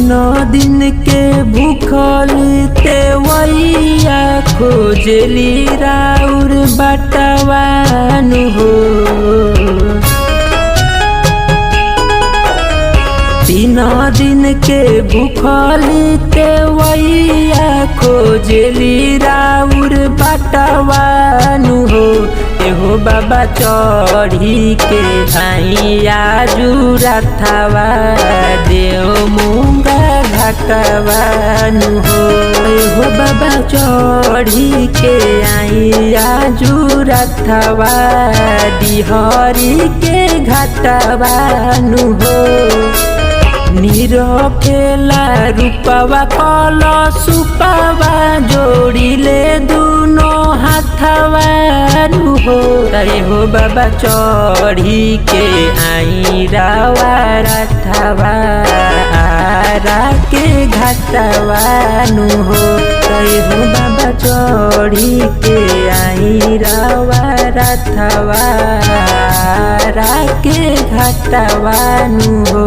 दिन के भूखल तेवैया खोजली राउर बटवानु हो। 3 दिन के भूखल तेवैया खोजली राउर बटवानु हो। एहो बाबा चढ़ी के आइया जुराथवा देव मुंगा घाटवानु हो। एहो बाबा चढ़ी के आइया जुराथवा डिहरी के घाटवानु हो। निरखेला रूपवा कल सुपवा जोड़िले दुनो हाथवा हो। हो बाबा चढ़ी के आई रावा राथवा आरा के घाटवा हो। हो बाबा चढ़ी के आई रावा राथवा आरा के घाटवा हो।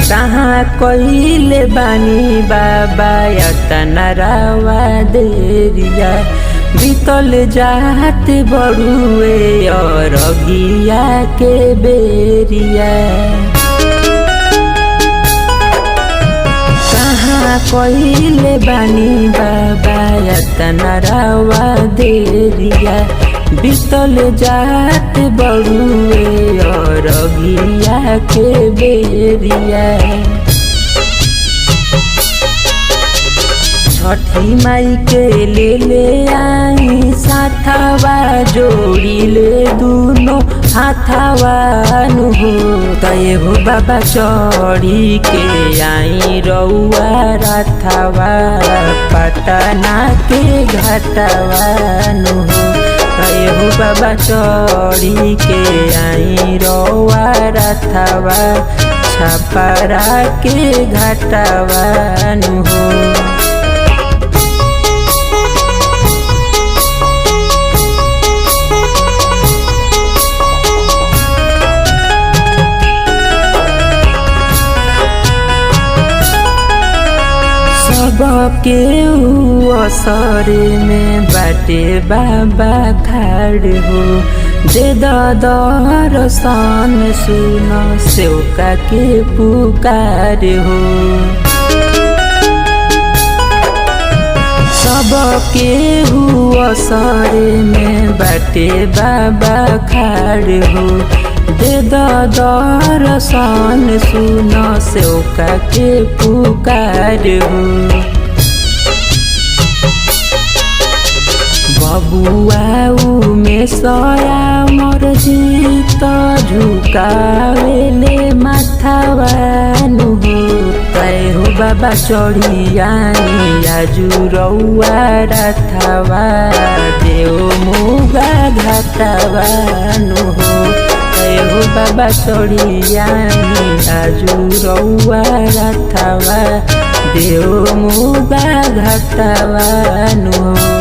कहाँ कइले बानी बाबा यतना रावा देरिया बीतल जात बड़ुए और अगिया के बेरिया। कहाँ कइले बानी बाबा यतना रावा देरिया बीतल जात बड़ुए और अगिया के बेरिया। छठी माई के ले आई साथवा जोड़िले दुनो हाथवा नु हो। तय हो बाबा चढ़ी के आई रउआ राथवा पटना के घाटवा नु हो। हो बाबा चढ़ी के आई रउआ राथवा छपरा के घाटवा नु हो। सबके असरे में बाटे बाबा खाड़ हो। दे दर्शन सुन सेवका के पुकार हो। सबके असरे में बाटे बाबा खाड़ हो। दे दर्शन सुन सेवका के पुकार हो। बबुआ में सया मोर जीत झुकावेले माथवा नु हो। तय हो बाबा चढ़ी आई आजु रउआ राथवा देव मुगा घाटवा नु हो। तय हो बाबा चढ़ी आई आजु रउआ राथवा देव मुगा घाटवा नु हो।